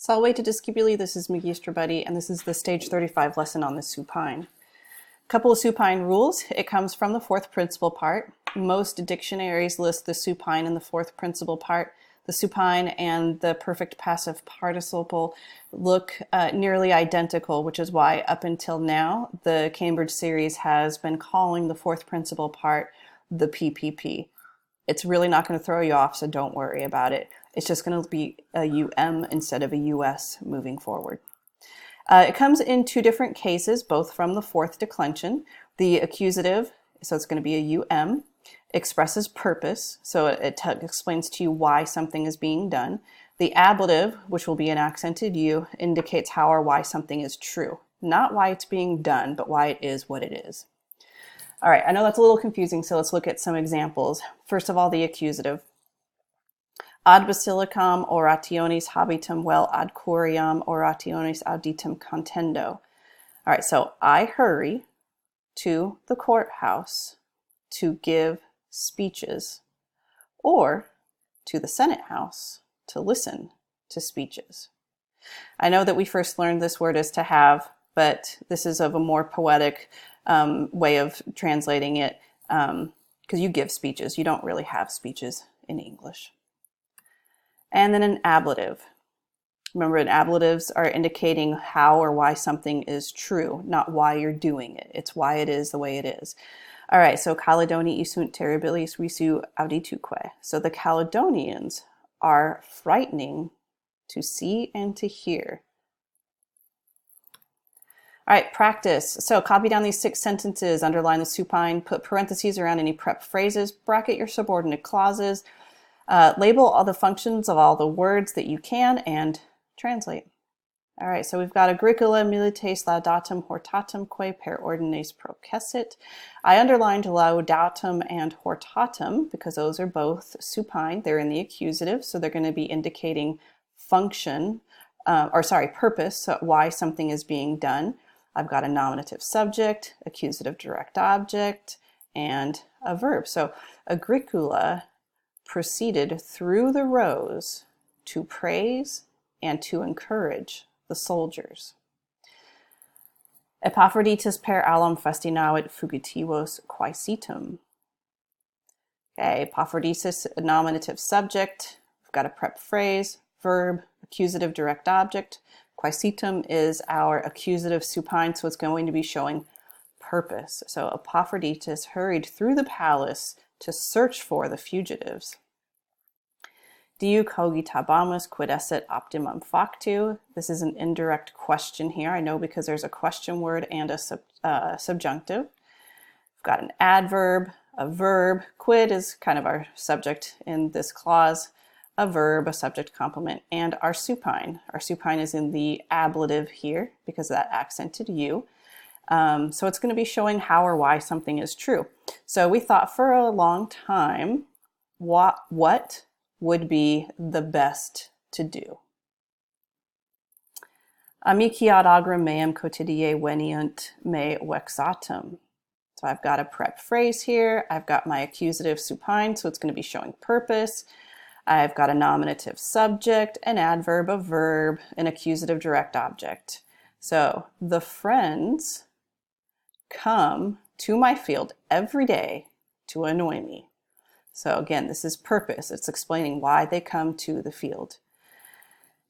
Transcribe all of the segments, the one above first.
Salve to discipuli, this is Magistra Buddy, and this is the stage 35 lesson on the supine. Couple of supine rules. It comes from the fourth principle part. Most dictionaries list the supine in the fourth principle part. The supine and the perfect passive participle look nearly identical, which is why up until now the Cambridge series has been calling the fourth principle part the PPP. It's really not going to throw you off, so don't worry about it. It's just going to be a UM instead of a US moving forward. It comes in two different cases, both from the fourth declension. The accusative, so it's going to be a UM, expresses purpose, so it explains to you why something is being done. The ablative, which will be an accented U, indicates how or why something is true. Not why it's being done, but why it is what it is. All right, I know that's a little confusing, so let's look at some examples. First of all, the accusative. Ad basilicam orationis habitum vel ad curiam orationis auditum contendo. All right, so I hurry to the courthouse to give speeches, or to the Senate House to listen to speeches. I know that we first learned this word as to have, but this is of a more poetic way of translating it, because you give speeches. You don't really have speeches in English. And then an ablative. Remember, ablatives are indicating how or why something is true, not why you're doing it. It's why it is the way it is. All right, so Caledoni isunt terribilis risu audituque. So the Caledonians are frightening to see and to hear. All right, practice. So copy down these 6 sentences, underline the supine, put parentheses around any prep phrases, bracket your subordinate clauses, label all the functions of all the words that you can, and translate. All right, so we've got Agricola milites laudatum hortatumque per ordines processit. I underlined laudatum and hortatum because those are both supine. They're in the accusative, so they're going to be indicating function, purpose, so why something is being done. I've got a nominative subject, accusative direct object, and a verb. So Agricola proceeded through the rows to praise and to encourage the soldiers. Epaphroditus per alum festinavit fugitivos quaesitum. Okay, Epaphroditus, a nominative subject. We've got a prep phrase, verb, accusative direct object. Quaesitum is our accusative supine, so it's going to be showing purpose. So Epaphroditus hurried through the palace to search for the fugitives. Diu cogitabamus quid esset optimum factu. This is an indirect question here. I know because there's a question word and a subjunctive. We've got an adverb, a verb. Quid is kind of our subject in this clause. A verb, a subject complement, and our supine. Our supine is in the ablative here because of that accented U. So it's going to be showing how or why something is true. So we thought for a long time, what would be the best to do? Amici ad agram meam quotidie veniunt me vexatum. So I've got a prep phrase here. I've got my accusative supine, so it's going to be showing purpose. I've got a nominative subject, an adverb, a verb, an accusative direct object. So the friends come to my field every day to annoy me. So again, this is purpose. It's explaining why they come to the field.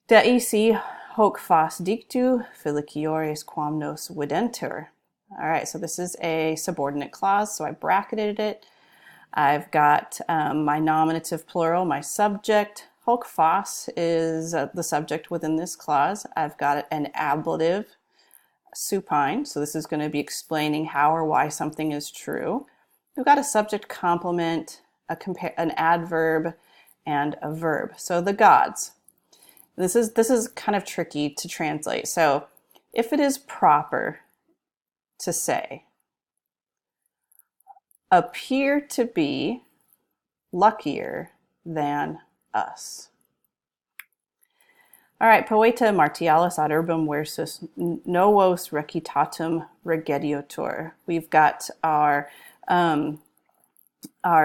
Deisi hoc fas dictu feliciores quam nos videnter. All right, so this is a subordinate clause, so I bracketed it. I've got my nominative plural, my subject. Hoc fas is the subject within this clause. I've got an ablative supine, so this is going to be explaining how or why something is true. We've got a subject complement, an adverb, and a verb. So the gods. This is kind of tricky to translate. So if it is proper to say, appear to be luckier than us. All right, poeta martialis ad urbem versus novos recitatum regediotur. We've got our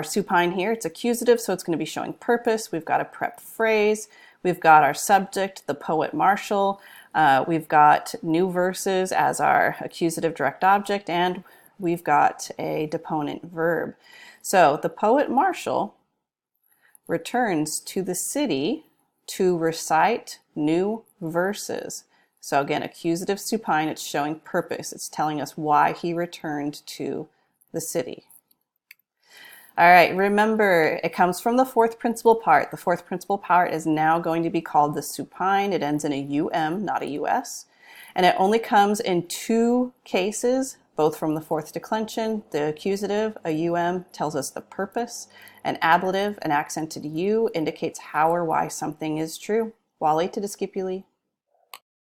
supine here. It's accusative, so it's going to be showing purpose. We've got a prep phrase. We've got our subject, the poet marshal. We've got new verses as our accusative direct object, and we've got a deponent verb. So the poet marshal returns to the city to recite new verses. So again, accusative supine, it's showing purpose. It's telling us why he returned to the city. All right, remember, it comes from the fourth principal part. The fourth principal part is now going to be called the supine. It ends in a UM, not a US. And it only comes in two cases, both from the fourth declension. The accusative, a UM, tells us the purpose. An ablative, an accented U, indicates how or why something is true. Volley to discipuli.